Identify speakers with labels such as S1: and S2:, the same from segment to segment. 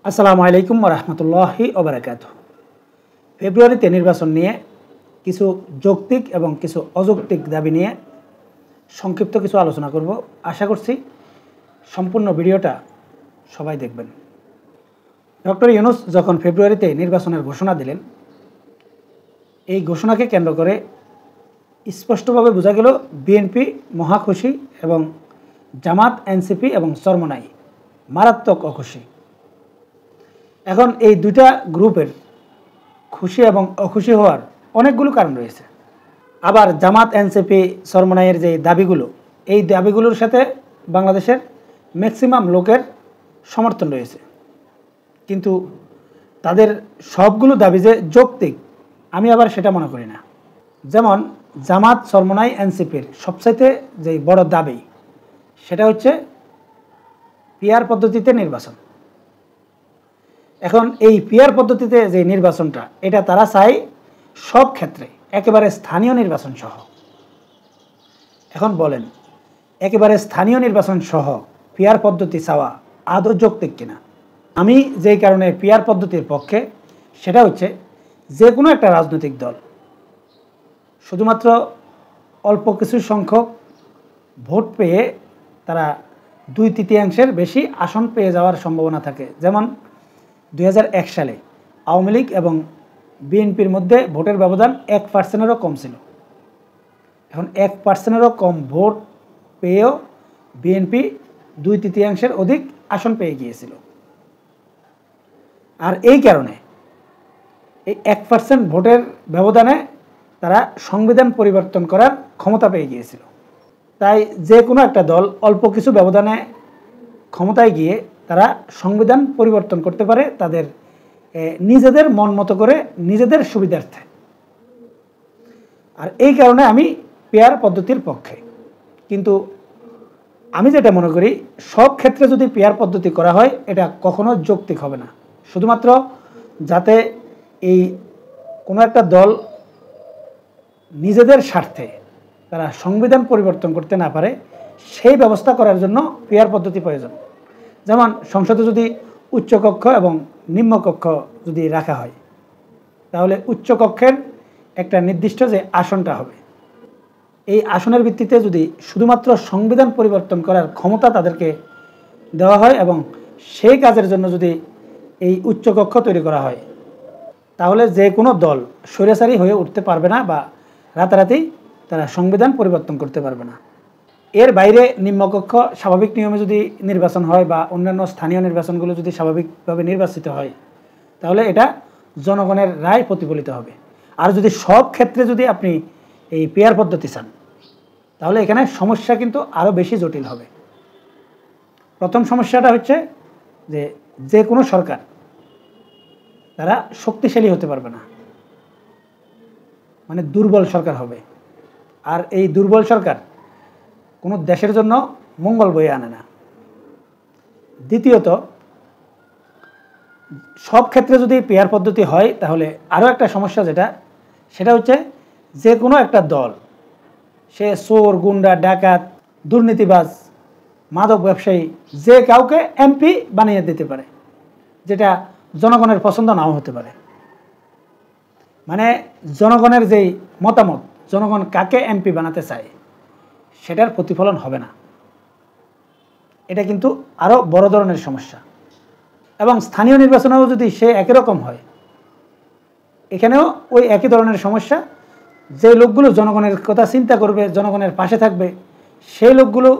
S1: আসসালামু আলাইকুম ওয়া রাহমাতুল্লাহি ওয়া বারাকাতুহু। ফেব্রুয়ারিতে নির্বাচন নিয়ে কিছু যৌক্তিক এবং কিছু অযৌক্তিক দাবি নিয়ে সংক্ষিপ্ত কিছু আলোচনা করব। আশা করছি সম্পূর্ণ ভিডিওটা সবাই দেখবেন। ডক্টর ইউনূস যখন ফেব্রুয়ারিতে নির্বাচনের ঘোষণা দিলেন, এই ঘোষণাকে কেন্দ্র করে স্পষ্টভাবে বোঝা গেল বিএনপি মহা খুশি এবং জামাত, এনসিপি এবং চরমোনাই মারাত্মক অখুশি। এখন এই দুইটা গ্রুপের খুশি এবং অখুশি হওয়ার অনেকগুলো কারণ রয়েছে। আবার জামাত, এনসিপি, চরমোনাইয়ের যে দাবিগুলো, এই দাবিগুলোর সাথে বাংলাদেশের ম্যাক্সিমাম লোকের সমর্থন রয়েছে, কিন্তু তাদের সবগুলো দাবি যে যৌক্তিক, আমি আবার সেটা মনে করি না। যেমন জামাত, চরমোনাই, এনসিপির সবচাইতে যে বড় দাবি সেটা হচ্ছে পিআর পদ্ধতিতে নির্বাচন। এখন এই পিআর পদ্ধতিতে যে নির্বাচনটা, এটা তারা চায় সব ক্ষেত্রে একেবারে স্থানীয় নির্বাচন সহ। এখন বলেন, একেবারে স্থানীয় নির্বাচন সহ পিআর পদ্ধতি চাওয়া আদৌ যৌক্তিক কিনা? আমি যেই কারণে পিআর পদ্ধতির পক্ষে, সেটা হচ্ছে যে কোনো একটা রাজনৈতিক দল শুধুমাত্র অল্প কিছু সংখ্যক ভোট পেয়ে তারা 2/3 বেশি আসন পেয়ে যাওয়ার সম্ভাবনা থাকে। যেমন 2001 সালে আওয়ামী লীগ এবং বিএনপির মধ্যে ভোটের ব্যবধান 1%-এরও কম ছিল। এখন 1%-এরও কম ভোট পেয়েও বিএনপি 2/3 অধিক আসন পেয়ে গিয়েছিল। আর এই কারণে এই 1% ভোটের ব্যবধানে তারা সংবিধান পরিবর্তন করার ক্ষমতা পেয়ে গিয়েছিল। তাই যে কোনো একটা দল অল্প কিছু ব্যবধানে ক্ষমতায় গিয়ে তারা সংবিধান পরিবর্তন করতে পারে তাদের নিজেদের মন মতো করে, নিজেদের সুবিধার্থে। আর এই কারণে আমি পিআর পদ্ধতির পক্ষে। কিন্তু আমি যেটা মনে করি, সব ক্ষেত্রে যদি পিআর পদ্ধতি করা হয়, এটা কখনো যৌক্তিক হবে না। শুধুমাত্র যাতে এই কোনো একটা দল নিজেদের স্বার্থে তারা সংবিধান পরিবর্তন করতে না পারে, সেই ব্যবস্থা করার জন্য পিআর পদ্ধতি প্রয়োজন। যেমন সংসদে যদি উচ্চকক্ষ এবং নিম্নকক্ষ যদি রাখা হয়, তাহলে উচ্চকক্ষের একটা নির্দিষ্ট যে আসনটা হবে, এই আসনের ভিত্তিতে যদি শুধুমাত্র সংবিধান পরিবর্তন করার ক্ষমতা তাদেরকে দেওয়া হয় এবং সেই কাজের জন্য যদি এই উচ্চকক্ষ তৈরি করা হয়, তাহলে যে কোনো দল স্বৈরাচারী হয়ে উঠতে পারবে না বা রাতারাতি তারা সংবিধান পরিবর্তন করতে পারবে না। এর বাইরে নিম্নকক্ষ স্বাভাবিক নিয়মে যদি নির্বাচন হয় বা অন্যান্য স্থানীয় নির্বাচনগুলো যদি স্বাভাবিকভাবে নির্বাচিত হয়, তাহলে এটা জনগণের রায় প্রতিফলিত হবে। আর যদি সব ক্ষেত্রে যদি আপনি এই পিআর পদ্ধতি চান, তাহলে এখানে সমস্যা কিন্তু আরও বেশি জটিল হবে। প্রথম সমস্যাটা হচ্ছে যে কোনো সরকার তারা শক্তিশালী হতে পারবে না, মানে দুর্বল সরকার হবে। আর এই দুর্বল সরকার কোনো দেশের জন্য মঙ্গল বয়ে আনে না। দ্বিতীয়ত, সব ক্ষেত্রে যদি পিআর পদ্ধতি হয়, তাহলে আরও একটা সমস্যা সেটা হচ্ছে যে কোনো একটা দল, সে চোর, গুন্ডা, ডাকাত, দুর্নীতিবাজ, মাদক ব্যবসায়ী, যে কাউকে এমপি বানিয়ে দিতে পারে, যেটা জনগণের পছন্দ নাও হতে পারে। মানে জনগণের যেই মতামত, জনগণ কাকে এমপি বানাতে চায়, সেটার প্রতিফলন হবে না। এটা কিন্তু আরও বড় ধরনের সমস্যা। এবং স্থানীয় নির্বাচনেও যদি সে একই রকম হয়, এখানেও ওই একই ধরনের সমস্যা। যে লোকগুলো জনগণের কথা চিন্তা করবে, জনগণের পাশে থাকবে, সেই লোকগুলো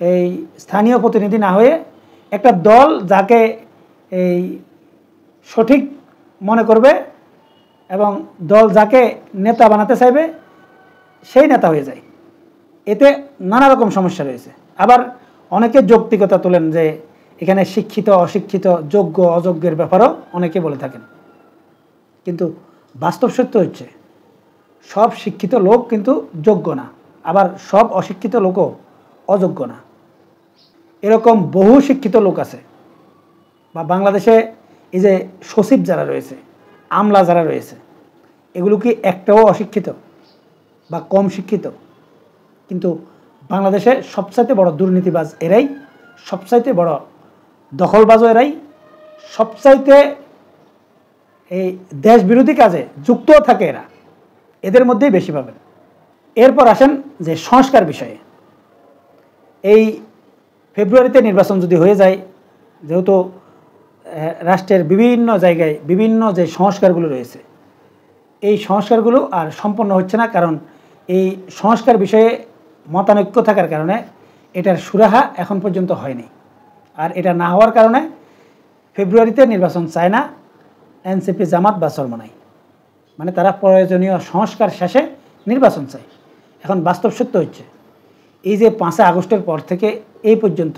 S1: এই স্থানীয় প্রতিনিধি না হয়ে একটা দল যাকে এই সঠিক মনে করবে এবং দল যাকে নেতা বানাতে চাইবে, সেই নেতা হয়ে যায়। এতে নানা রকম সমস্যা রয়েছে। আবার অনেকে যৌক্তিকতা তোলেন যে এখানে শিক্ষিত, অশিক্ষিত, যোগ্য, অযোগ্যের ব্যাপারও অনেকে বলে থাকেন। কিন্তু বাস্তব সত্য হচ্ছে, সব শিক্ষিত লোক কিন্তু যোগ্য না, আবার সব অশিক্ষিত লোকও অযোগ্য না। এরকম বহু শিক্ষিত লোক আছে। বা বাংলাদেশে এই যে সচিব যারা রয়েছে, আমলা যারা রয়েছে, এগুলো কি একটাও অশিক্ষিত বা কম শিক্ষিত? কিন্তু বাংলাদেশে সবচাইতে বড় দুর্নীতিবাজ এরাই, সবচাইতে বড় দখলবাজও এরাই, সবচাইতে এই দেশ বিরোধী কাজে যুক্তও থাকে এরা, এদের মধ্যেই বেশি পাবেন। এরপর আসেন যে সংস্কার বিষয়ে। এই ফেব্রুয়ারিতে নির্বাচন যদি হয়ে যায়, যেহেতু রাষ্ট্রের বিভিন্ন জায়গায় বিভিন্ন যে সংস্কারগুলো রয়েছে, এই সংস্কারগুলো আর সম্পন্ন হচ্ছে না, কারণ এই সংস্কার বিষয়ে মতানৈক্য থাকার কারণে এটার সুরাহা এখন পর্যন্ত হয়নি। আর এটা না হওয়ার কারণে ফেব্রুয়ারিতে নির্বাচন চায় না এনসিপি, জামাত বা চরমোনাই। মানে তারা প্রয়োজনীয় সংস্কার শেষে নির্বাচন চায়। এখন বাস্তব সত্য হচ্ছে এই যে 5 আগস্টের পর থেকে এই পর্যন্ত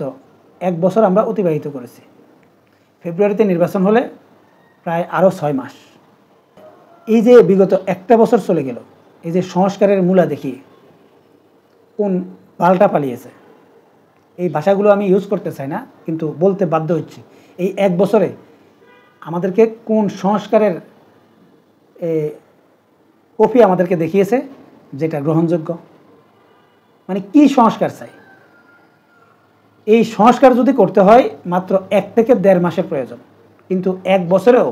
S1: 1 বছর আমরা অতিবাহিত করেছি। ফেব্রুয়ারিতে নির্বাচন হলে প্রায় আরও 6 মাস। এই যে বিগত 1টা বছর চলে গেল, এই যে সংস্কারের মূলা দেখিয়ে কোন পাল্টা পালিয়েছে, এই ভাষাগুলো আমি ইউজ করতে চাই না, কিন্তু বলতে বাধ্য হচ্ছি। এই 1 বছরে আমাদেরকে কোন সংস্কারের কপি আমাদেরকে দেখিয়েছে যেটা গ্রহণযোগ্য। মানে কি সংস্কার চাই? এই সংস্কার যদি করতে হয় মাত্র 1 থেকে 1.5 মাসের প্রয়োজন, কিন্তু 1 বছরেও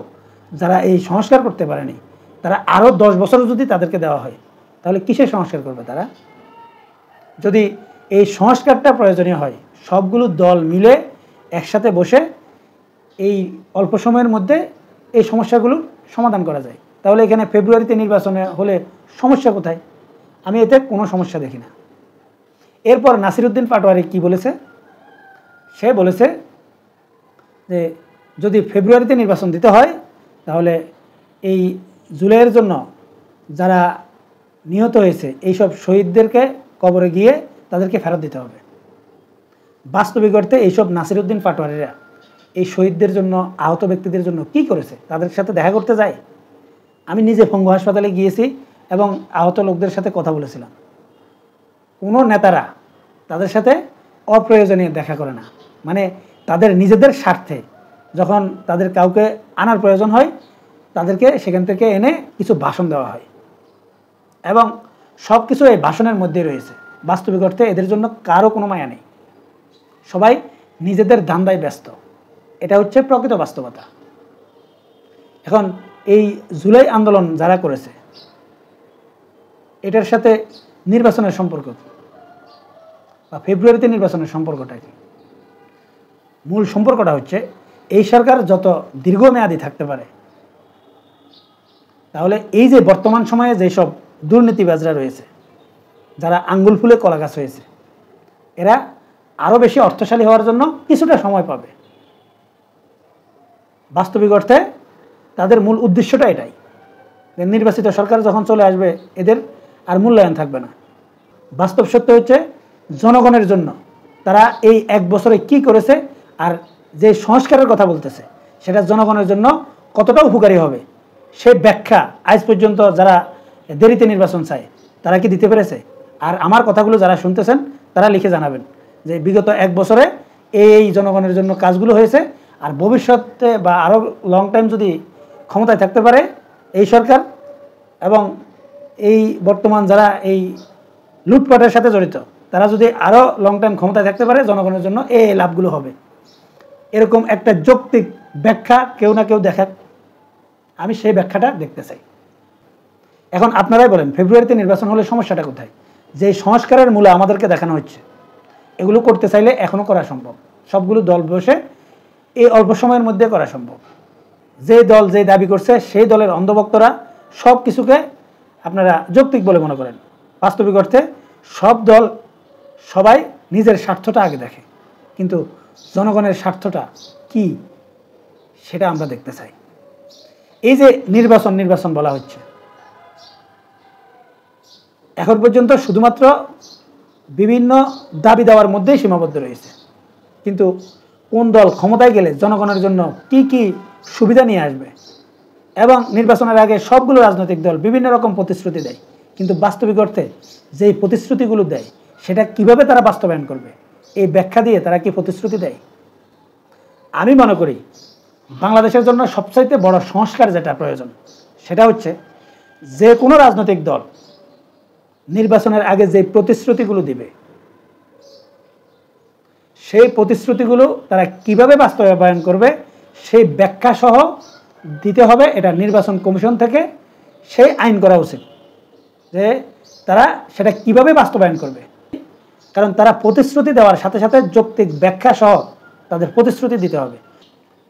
S1: যারা এই সংস্কার করতে পারেনি, তারা আরও 10 বছরও যদি তাদেরকে দেওয়া হয়, তাহলে কিসের সংস্কার করবে তারা? যদি এই সংস্কারটা প্রয়োজনীয় হয়, সবগুলো দল মিলে একসাথে বসে এই অল্প সময়ের মধ্যে এই সমস্যাগুলোর সমাধান করা যায়, তাহলে এখানে ফেব্রুয়ারিতে নির্বাচনে হলে সমস্যা কোথায়? আমি এতে কোনো সমস্যা দেখি না। এরপর নাসিরউদ্দিন পাটোয়ারি কি বলেছে? সে বলেছে যে যদি ফেব্রুয়ারিতে নির্বাচন দিতে হয়, তাহলে এই জুলাইয়ের জন্য যারা নিহত হয়েছে এইসব শহীদদেরকে কবরে গিয়ে তাদেরকে ফেরত দিতে হবে। বাস্তবিক অর্থে এইসব নাসিরউদ্দিন পাটোয়ারিরা এই শহীদদের জন্য, আহত ব্যক্তিদের জন্য কি করেছে? তাদের সাথে দেখা করতে যায়? আমি নিজে পঙ্গু হাসপাতালে গিয়েছি এবং আহত লোকদের সাথে কথা বলেছিলাম। কোনো নেতারা তাদের সাথে অপ্রয়োজনীয় দেখা করে না। মানে তাদের নিজেদের স্বার্থে যখন তাদের কাউকে আনার প্রয়োজন হয়, তাদেরকে সেখান থেকে এনে কিছু ভাষণ দেওয়া হয় এবং সব কিছু এই ভাষণের মধ্যে রয়েছে। বাস্তবিক অর্থে এদের জন্য কারো কোনো মায়া নেই, সবাই নিজেদের ধান্দায় ব্যস্ত। এটা হচ্ছে প্রকৃত বাস্তবতা। এখন এই জুলাই আন্দোলন যারা করেছে, এটার সাথে নির্বাচনের সম্পর্ক বা ফেব্রুয়ারিতে নির্বাচনের সম্পর্কটা কি? মূল সম্পর্কটা হচ্ছে এই সরকার যত দীর্ঘমেয়াদী থাকতে পারে, তাহলে এই যে বর্তমান সময়ে যেসব দুর্নীতিবাজরা রয়েছে, যারা আঙ্গুল ফুলে কলা গাছ হয়েছে, এরা আরও বেশি অর্থশালী হওয়ার জন্য কিছুটা সময় পাবে। বাস্তবিক অর্থে তাদের মূল উদ্দেশ্যটা এটাই, যে নির্বাচিত সরকার যখন চলে আসবে এদের আর মূল্যায়ন থাকবে না। বাস্তব সত্য হচ্ছে জনগণের জন্য তারা এই 1 বছরে কি করেছে আর যে সংস্কারের কথা বলতেছে সেটা জনগণের জন্য কতটা উপকারী হবে, সে ব্যাখ্যা আজ পর্যন্ত যারা দেরিতে নির্বাচন চায় তারা কি দিতে পেরেছে? আর আমার কথাগুলো যারা শুনতেছেন তারা লিখে জানাবেন যে বিগত 1 বছরে এই জনগণের জন্য কাজগুলো হয়েছে, আর ভবিষ্যতে বা আরও লং টাইম যদি ক্ষমতায় থাকতে পারে এই সরকার এবং এই বর্তমান যারা এই লুটপাটের সাথে জড়িত, তারা যদি আরও লং টাইম ক্ষমতায় থাকতে পারে, জনগণের জন্য এই লাভগুলো হবে। এরকম একটা যৌক্তিক ব্যাখ্যা কেউ না কেউ দেখাক, আমি সেই ব্যাখ্যাটা দেখতে চাই। এখন আপনারাই বলেন, ফেব্রুয়ারিতে নির্বাচন হলে সমস্যাটা কোথায়? যে সংস্কারের মূলে আমাদেরকে দেখানো হচ্ছে, এগুলো করতে চাইলে এখনও করা সম্ভব। সবগুলো দল বসে এই অল্প সময়ের মধ্যে করা সম্ভব। যে দল যে দাবি করছে সেই দলের অন্ধভক্তরা সব কিছুকে আপনারা যৌক্তিক বলে মনে করেন। বাস্তবিক অর্থে সব দল সবাই নিজের স্বার্থটা আগে দেখে, কিন্তু জনগণের স্বার্থটা কি সেটা আমরা দেখতে চাই। এই যে নির্বাচন বলা হচ্ছে, এখন পর্যন্ত শুধুমাত্র বিভিন্ন দাবি দেওয়ার মধ্যেই সীমাবদ্ধ রয়েছে, কিন্তু কোন দল ক্ষমতায় গেলে জনগণের জন্য কি কি সুবিধা নিয়ে আসবে, এবং নির্বাচনের আগে সবগুলো রাজনৈতিক দল বিভিন্ন রকম প্রতিশ্রুতি দেয়, কিন্তু বাস্তবিক অর্থে যেই প্রতিশ্রুতিগুলো দেয় সেটা কিভাবে তারা বাস্তবায়ন করবে, এই ব্যাখ্যা দিয়ে তারা কি প্রতিশ্রুতি দেয়? আমি মনে করি বাংলাদেশের জন্য সবচাইতে বড় সংস্কার যেটা প্রয়োজন সেটা হচ্ছে যে কোনো রাজনৈতিক দল নির্বাচনের আগে যে প্রতিশ্রুতিগুলো দিবে সেই প্রতিশ্রুতিগুলো তারা কিভাবে বাস্তবায়ন করবে সেই ব্যাখ্যা সহ দিতে হবে। এটা নির্বাচন কমিশন থেকে সেই আইন করা উচিত যে তারা সেটা কিভাবে বাস্তবায়ন করবে। কারণ তারা প্রতিশ্রুতি দেওয়ার সাথে সাথে যৌক্তিক ব্যাখ্যা সহ তাদের প্রতিশ্রুতি দিতে হবে।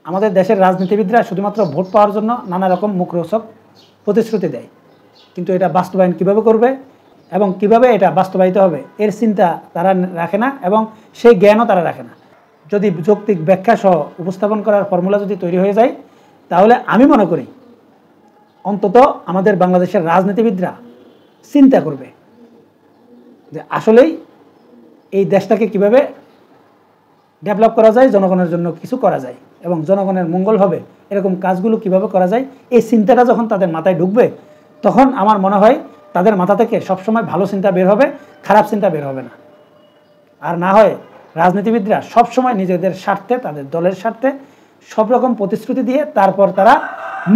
S1: আমাদের দেশের রাজনীতিবিদরা শুধুমাত্র ভোট পাওয়ার জন্য নানা রকম মুখরোচক প্রতিশ্রুতি দেয়, কিন্তু এটা বাস্তবায়ন কিভাবে করবে এবং কিভাবে এটা বাস্তবায়িত হবে এর চিন্তা তারা রাখে না এবং সেই জ্ঞানও তারা রাখে না। যদি যৌক্তিক ব্যাখ্যা সহ উপস্থাপন করার ফর্মুলা যদি তৈরি হয়ে যায়, তাহলে আমি মনে করি অন্তত আমাদের বাংলাদেশের রাজনীতিবিদরা চিন্তা করবে যে আসলেই এই দেশটাকে কিভাবে ডেভেলপ করা যায়, জনগণের জন্য কিছু করা যায় এবং জনগণের মঙ্গল হবে এরকম কাজগুলো কিভাবে করা যায়, এই চিন্তাটা যখন তাদের মাথায় ঢুকবে, তখন আমার মনে হয় তাদের মাথা থেকে সবসময় ভালো চিন্তা বের হবে, খারাপ চিন্তা বের হবে না। আর না হয় রাজনীতিবিদরা সবসময় নিজেদের স্বার্থে, তাদের দলের স্বার্থে সব রকম প্রতিশ্রুতি দিয়ে তারপর তারা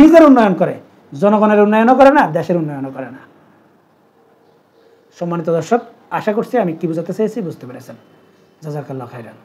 S1: নিজের উন্নয়ন করে, জনগণের উন্নয়নও করে না, দেশের উন্নয়নও করে না। সম্মানিত দর্শক, আশা করছি আমি কি বোঝাতে চেয়েছি বুঝতে পেরেছেন। জাযাকাল্লাহু খাইরান।